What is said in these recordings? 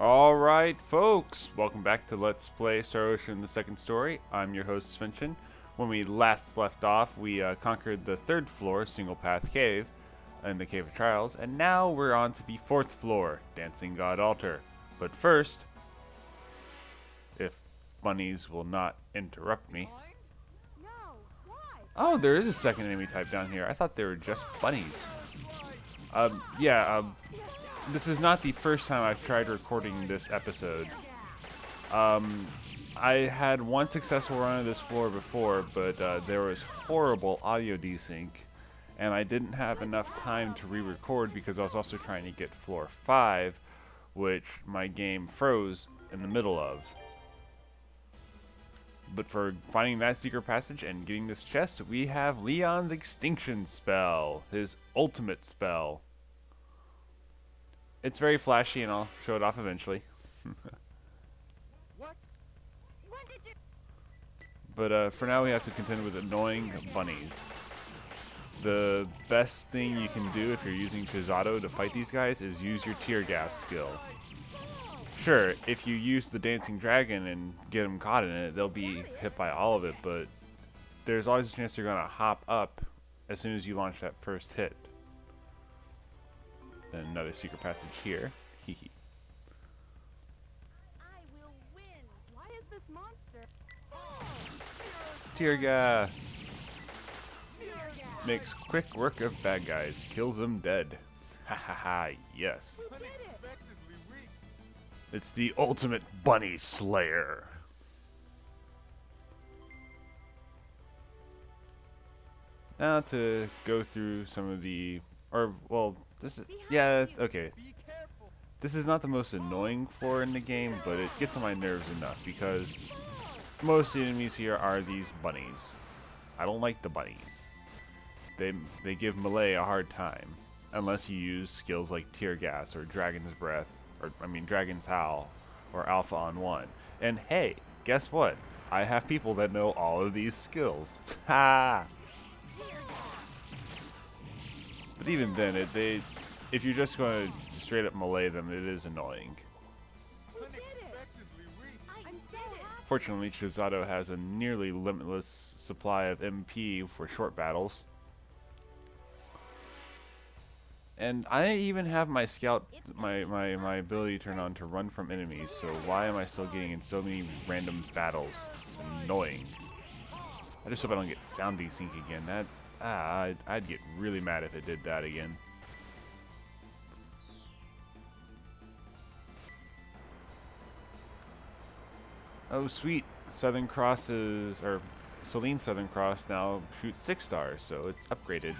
Alright, folks, welcome back to Let's Play Star Ocean the Second Story. I'm your host, Svenchen. When we last left off, we conquered the third floor, Single Path Cave, and the Cave of Trials, and now we're on to the fourth floor, Dancing God Altar. But first, if Bunnies will not interrupt me. Oh, there is a second enemy type down here. I thought they were just bunnies. This is not the first time I've tried recording this episode. I had one successful run of this floor before, but there was horrible audio desync, and I didn't have enough time to re-record because I was also trying to get floor 5, which my game froze in the middle of. But for finding that secret passage and getting this chest, we have Leon's Extinction Spell, his ultimate spell. It's very flashy, and I'll show it off eventually. But for now, we have to contend with annoying bunnies. The best thing you can do if you're using Chisato to fight these guys is use your tear gas skill. Sure, if you use the dancing dragon and get them caught in it, they'll be hit by all of it, but there's always a chance they're going to hop up as soon as you launch that first hit. Then another secret passage here. Hehe. I will win. Why is this monster? Tear gas. Makes quick work of bad guys. Kills them dead. Ha ha ha, yes. It's the ultimate bunny slayer. Now to go through some of the, this is, yeah, okay. This is not the most annoying floor in the game, but it gets on my nerves enough because most enemies here are these bunnies. I don't like the bunnies. They give melee a hard time, unless you use skills like Tear Gas or Dragon's Breath, Dragon's Howl, or Alpha on 1. And hey, guess what? I have people that know all of these skills. Ha! But even then, if you're just going to straight up melee them, it is annoying. Fortunately, Chisato has a nearly limitless supply of MP for short battles. And I even have my scout, my ability turned on to run from enemies, so why am I still getting in so many random battles? It's annoying. I just hope I don't get sound desync again. I'd get really mad if it did that again. Oh sweet, Southern Cross's, or Celine's Southern Cross now shoots 6 stars, so it's upgraded.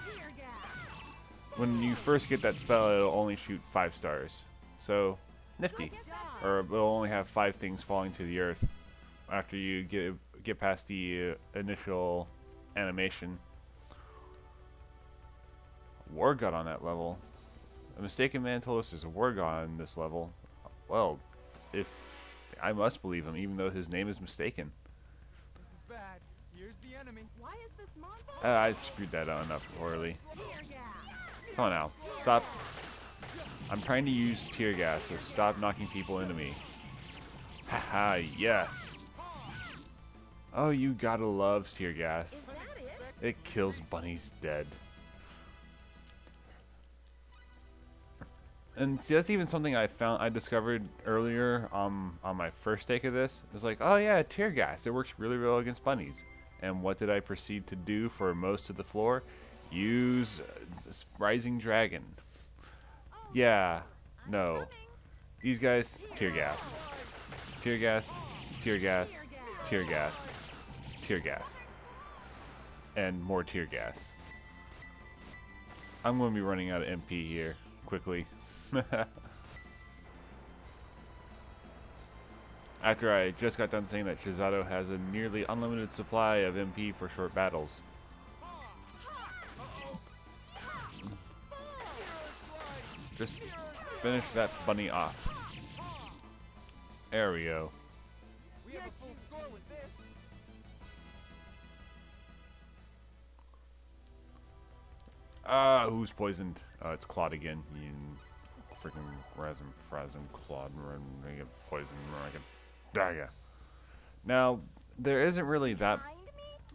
When you first get that spell, it'll only shoot 5 stars. So, nifty. Or it'll only have 5 things falling to the earth after you get past the initial animation. War God on that level. A mistaken man told us there's a War God on this level. Well, if I must believe him, even though his name is mistaken. This is bad. Here's the enemy. Why is this monster? I screwed that on up poorly. Come on now, stop. I'm trying to use tear gas, so stop knocking people into me. Haha, yes. Oh, you gotta love tear gas. It kills bunnies dead. And see, that's even something I discovered earlier on my first take of this. It's like, oh yeah, tear gas. It works really well against bunnies. And what did I proceed to do for most of the floor? Use this Rising Dragon. Yeah, no. These guys, tear gas. Tear gas, tear gas, tear gas, tear gas. And more tear gas. I'm going to be running out of MP here quickly. After I just got done saying that Chisato has a nearly unlimited supply of MP for short battles. Just finish that bunny off. There we go. We have a full score with this. Who's poisoned? It's Claude again. freaking resin, frasin, clawed, poison, dagger. Now, there isn't really that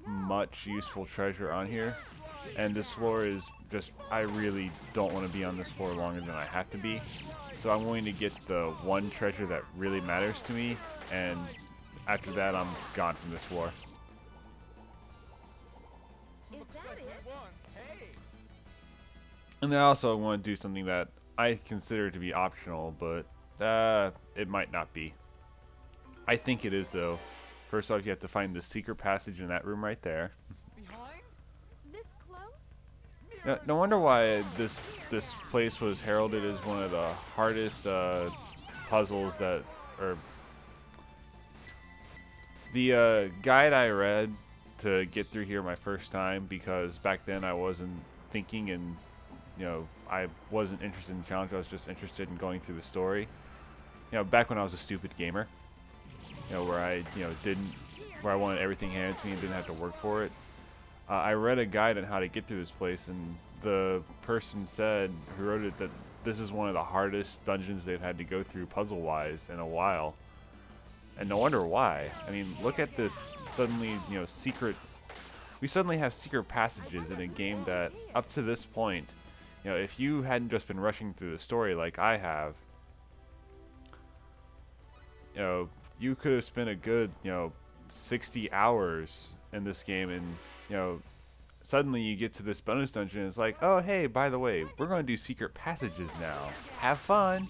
much useful treasure on here, and this floor is just, I really don't want to be on this floor longer than I have to be, so I'm going to get the one treasure that really matters to me, and after that I'm gone from this floor. Is that it? Hey, And then also I want to do something that I consider to be optional, but it might not be. I think it is though. First off, you have to find the secret passage in that room right there. behind? This close? No wonder why this place was heralded as one of the hardest puzzles that, or the guide I read to get through here my first time, because back then I wasn't thinking and I wasn't interested in the challenge. I was just interested in going through the story. Back when I was a stupid gamer, where I where I wanted everything handed to me and didn't have to work for it. I read a guide on how to get through this place, and the person said who wrote it that this is one of the hardest dungeons they've had to go through puzzle-wise in a while. And no wonder why. I mean, look at this suddenly, secret. We suddenly have secret passages in a game that, up to this point, if you hadn't just been rushing through the story like I have, you could have spent a good, 60 hours in this game, and, suddenly you get to this bonus dungeon and it's like, oh, hey, by the way, we're going to do secret passages now. Have fun.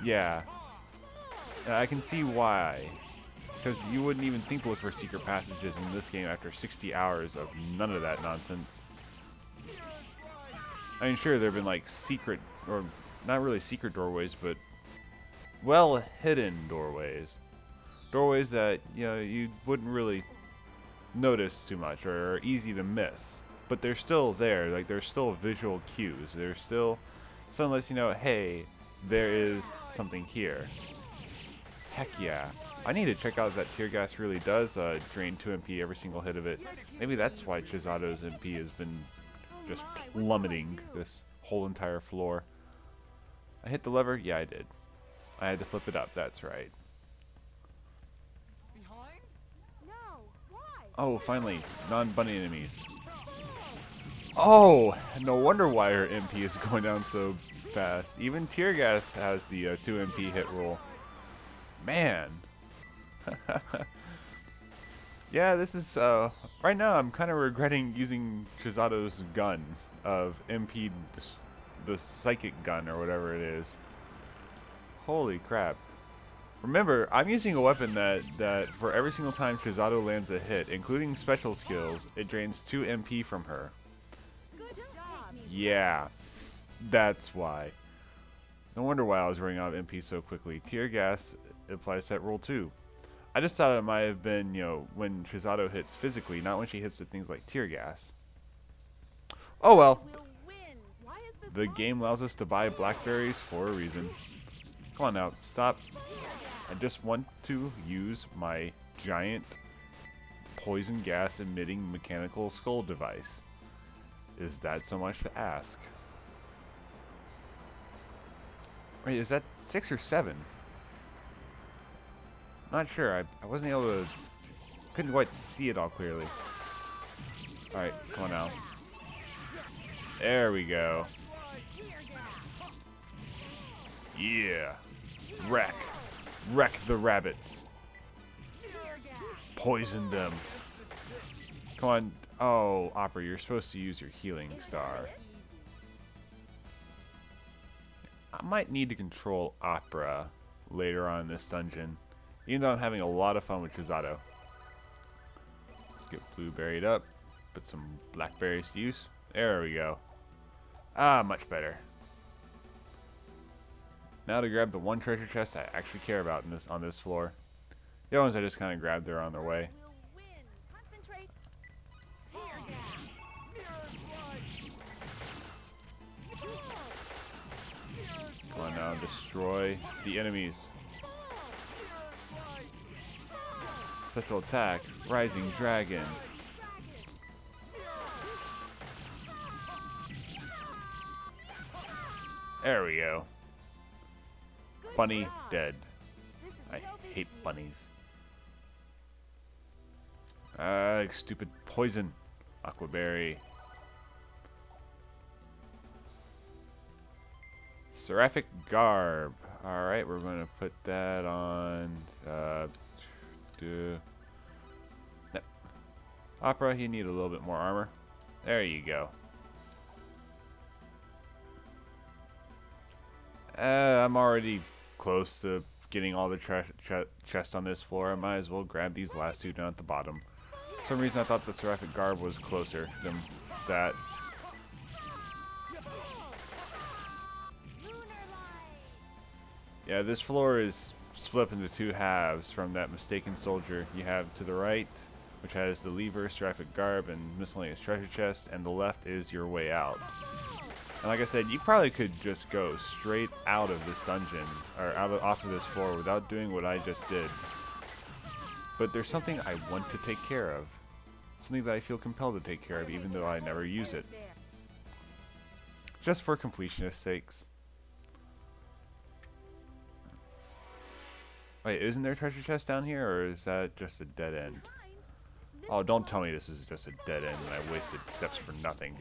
Yeah. And I can see why. Because you wouldn't even think to look for secret passages in this game after 60 hours of none of that nonsense. I mean, sure, there have been, like, secret, or not really secret doorways, but well-hidden doorways. Doorways that, you wouldn't really notice too much, or are easy to miss. But they're still there. Like, there's still visual cues. There's still something lets you know, hey, there is something here. Heck yeah. I need to check out that tear gas really does drain 2 MP every single hit of it. Maybe that's why Chizato's MP has been just plummeting this whole entire floor. I hit the lever? Yeah, I did. I had to flip it up, that's right. Behind? No. Why? Oh, finally, non-bunny enemies. Oh, no wonder why her MP is going down so fast. Even tear gas has the 2 MP hit rule. Man. Yeah, this is, right now I'm kind of regretting using Chizato's gun of MP, the psychic gun or whatever it is. Holy crap. Remember, I'm using a weapon that for every single time Chizato lands a hit, including special skills, it drains 2 MP from her. Good job. Yeah, that's why. No wonder why I was running out of MP so quickly. Tear gas applies that rule too. I just thought it might have been, when Chizato hits physically, not when she hits with things like tear gas. Oh well. We'll win. Why is this The game allows us to buy blackberries for a reason. Come on now, stop. I just want to use my giant poison gas emitting mechanical skull device. Is that so much to ask? Wait, is that 6 or 7? Not sure. I wasn't able to. Couldn't quite see it all clearly. Alright, come on now. There we go. Yeah. Wreck. Wreck the rabbits. Poison them. Come on. Oh, Opera, you're supposed to use your healing star. I might need to control Opera later on in this dungeon, even though I'm having a lot of fun with Chizato. Let's get blueberried up. Put some blackberries to use. There we go. Ah, much better. Now to grab the one treasure chest I actually care about on this floor. The other ones I just kind of grabbed there on their way. We'll win. Concentrate. Come on now, destroy the enemies. Special attack, Rising Dragon. There we go. Bunny dead. This is I no big hate deal. bunnies. Stupid poison. Aquaberry. Seraphic Garb. Alright, we're going to put that on. Yep. Opera, you need a little bit more armor. There you go. I'm already close to getting all the chests on this floor. I might as well grab these last two down at the bottom. For some reason I thought the Seraphic Garb was closer than that. Yeah, this floor is split into two halves from that mistaken soldier you have to the right, which has the lever, Seraphic Garb, and miscellaneous treasure chest, and the left is your way out. And like I said, you probably could just go straight out of this dungeon, or off of this floor without doing what I just did. But there's something I want to take care of. Something that I feel compelled to take care of, even though I never use it. Just for completionist sakes. Wait, isn't there a treasure chest down here, or is that just a dead end? Oh, don't tell me this is just a dead end and I wasted steps for nothing.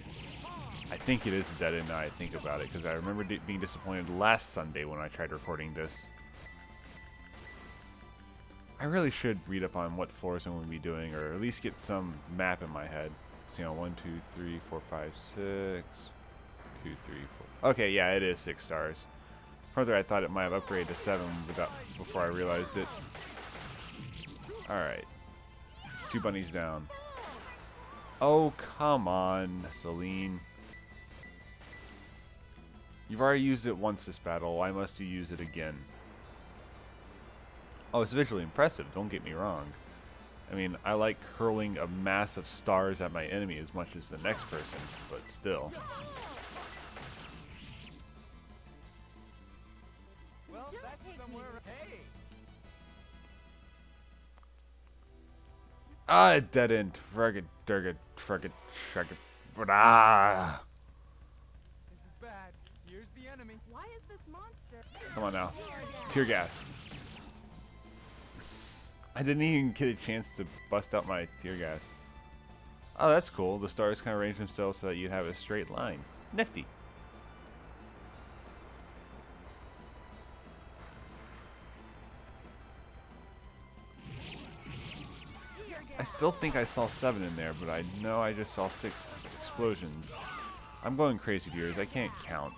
I think it is a dead end now I think about it, because I remember being disappointed last Sunday when I tried recording this. I really should read up on what floors I'm going to be doing, or at least get some map in my head. See, on 1, 2, 3, 4, 5, 6. 2, 3, 4. Okay, yeah, it is 6 stars. Further, I thought it might have upgraded to 7 before I realized it. Alright. 2 bunnies down. Oh, come on, Celine. You've already used it once this battle. Why must you use it again? Oh, it's visually impressive, don't get me wrong. I mean, I like hurling a mass of stars at my enemy as much as the next person, but still. Well, that's somewhere. Hey! Ah, dead end. Frigate, durgate, frigate, frigate. Ah! This is bad. Here's the enemy. Why is this monster? Come on now. Tear gas. I didn't even get a chance to bust out my tear gas. Oh, that's cool. The stars kind of arrange themselves so that you have a straight line. Nifty. I still think I saw 7 in there, but I know I just saw 6 explosions. I'm going crazy, viewers. I can't count.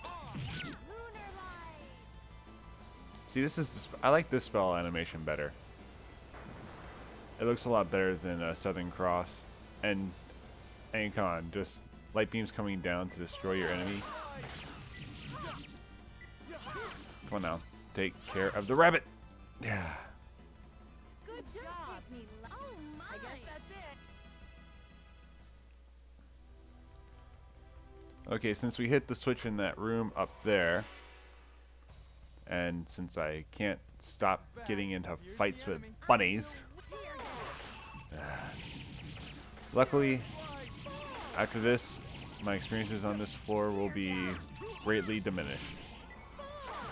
See, this is I like this spell animation better. It looks a lot better than Southern Cross. And come on, just light beams coming down to destroy your enemy. Come on now, take care of the rabbit. Yeah. Good job. Oh my. I guess that's it. Okay, since we hit the switch in that room up there, and since I can't stop getting into fights with bunnies, luckily, after this, my experiences on this floor will be greatly diminished.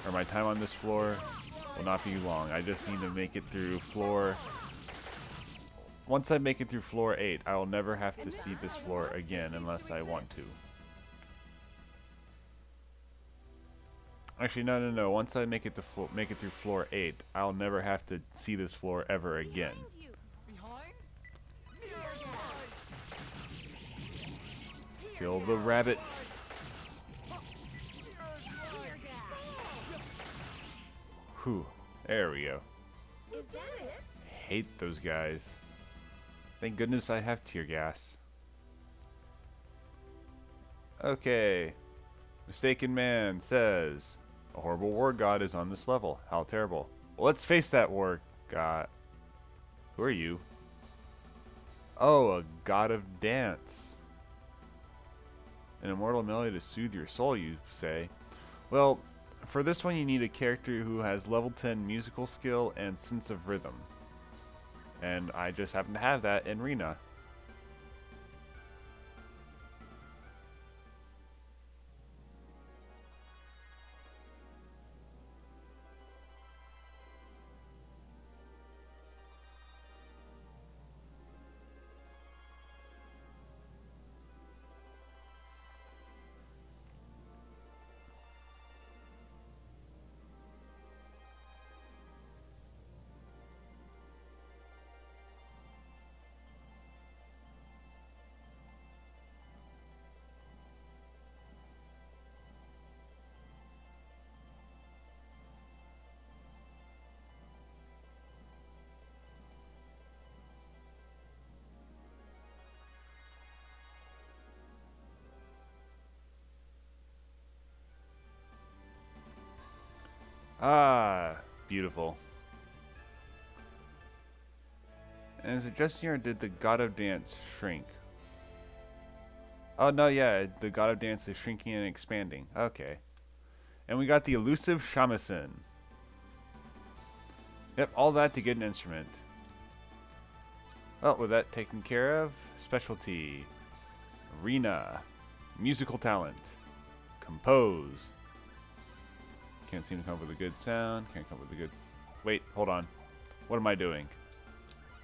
Or my time on this floor will not be long. I just need to make it through floor... Once I make it through floor 8, I will never have to see this floor again unless I want to. Actually, no. Once I make it through floor 8, I'll never have to see this floor ever again. Behind? Kill the rabbit. Whew. There we go. Is that it? Hate those guys. Thank goodness I have tear gas. Okay. Mistaken Man says, a horrible war god is on this level. How terrible. Well, let's face that war god. Who are you? Oh, a god of dance. An immortal melody to soothe your soul, you say. Well, for this one you need a character who has level 10 musical skill and sense of rhythm. And I just happen to have that in Rena. Ah, beautiful. And is it just here, or did the God of Dance shrink? Oh, no, yeah, the God of Dance is shrinking and expanding. Okay. And we got the elusive shamisen. Yep, all that to get an instrument. Oh, with that taken care of, specialty. Arena. Musical talent. Compose. Can't seem to come up with a good sound. Can't come up with a good... Wait, hold on. What am I doing?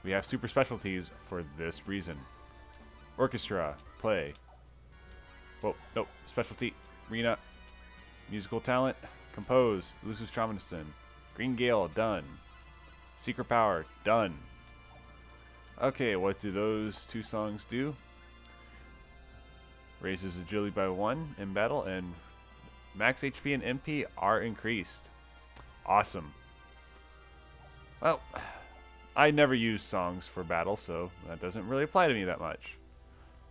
We have super specialties for this reason. Orchestra. Play. Whoa, nope. Specialty. Arena. Musical talent. Compose. Elusive shamisen. Green Gale. Done. Secret power. Done. Okay, what do those two songs do? Raises agility by 1 in battle, and max HP and MP are increased. Awesome. Well, I never use songs for battle, so that doesn't really apply to me that much.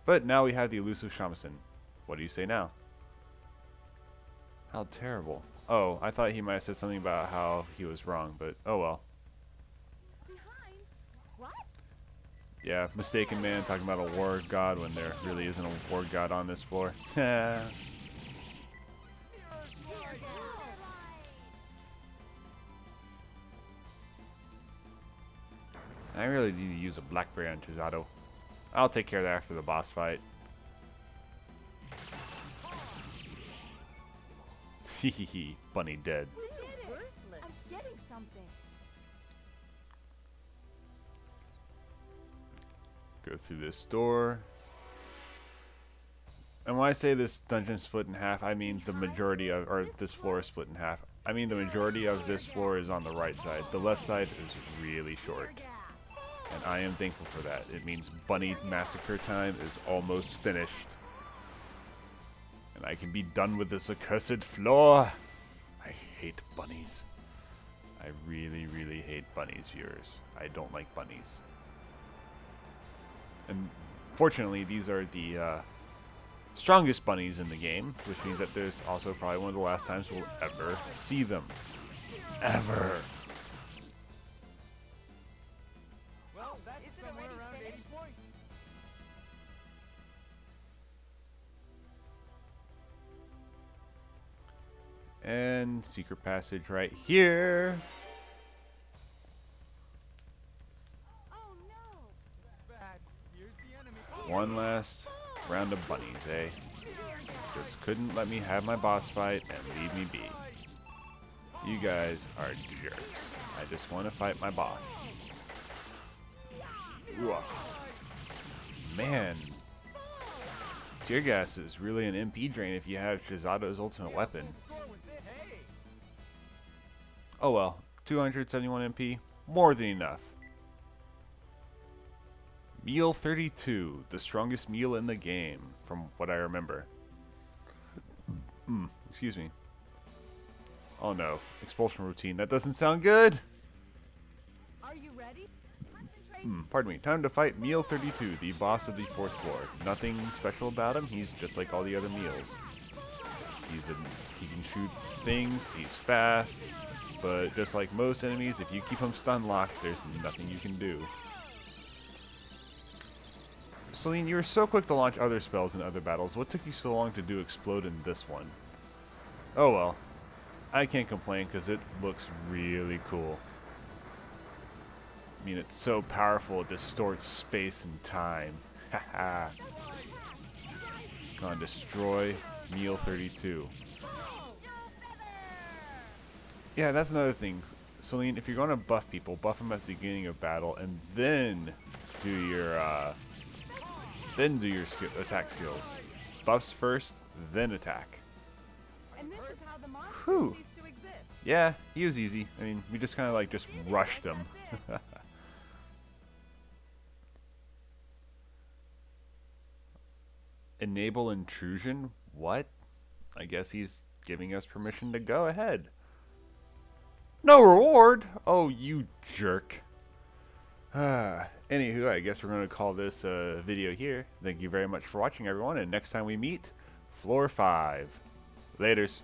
But now we have the elusive shamisen. What do you say now? How terrible. Oh, I thought he might have said something about how he was wrong, but oh well. Behind? What? Yeah, mistaken man talking about a war god when there really isn't a war god on this floor. I really need to use a blackberry on Chisato. I'll take care of that after the boss fight. Hehehe, Bunny dead. I'm getting something. Go through this door. And when I say this dungeon split in half, I mean the majority of, or this floor is split in half. I mean the majority of this floor is on the right side. The left side is really short. And I am thankful for that. It means Bunny Massacre time is almost finished. And I can be done with this accursed floor. I hate bunnies. I really, really hate bunnies, viewers. I don't like bunnies. And fortunately, these are the strongest bunnies in the game, which means that there's also probably one of the last times we'll ever see them. Ever. Well, that's somewhere around 80 points. And secret passage right here. Oh no! Bad. Here's the enemy. One last round of bunnies, eh? Just couldn't let me have my boss fight and leave me be. You guys are jerks. I just want to fight my boss. Ooh. Man, tear gas is really an MP drain if you have Chizato's ultimate weapon. Oh well, 271 MP, more than enough. Meal 32, the strongest meal in the game, from what I remember. Excuse me. Oh no, expulsion routine, that doesn't sound good! Are you ready? Pardon me, time to fight Meal 32, the boss of the 4th floor. Nothing special about him, he's just like all the other meals. He can shoot things, he's fast, but just like most enemies, if you keep him stun locked, there's nothing you can do. Celine, you were so quick to launch other spells in other battles. What took you so long to do Explode in this one? Oh well. I can't complain because it looks really cool. I mean, it's so powerful it distorts space and time. Haha. Gonna destroy Meal 32. Yeah, that's another thing. Celine, if you're going to buff people, buff them at the beginning of battle and then do your attack skills. Buffs first, then attack. And this is how the monster Whew. ceased to exist. Yeah, he was easy. I mean, we just kind of like just rushed him. Enable intrusion? What? I guess he's giving us permission to go ahead. No reward? Oh, you jerk. Anywho, I guess we're going to call this video here. Thank you very much for watching, everyone. And next time we meet, Floor 5. Laters.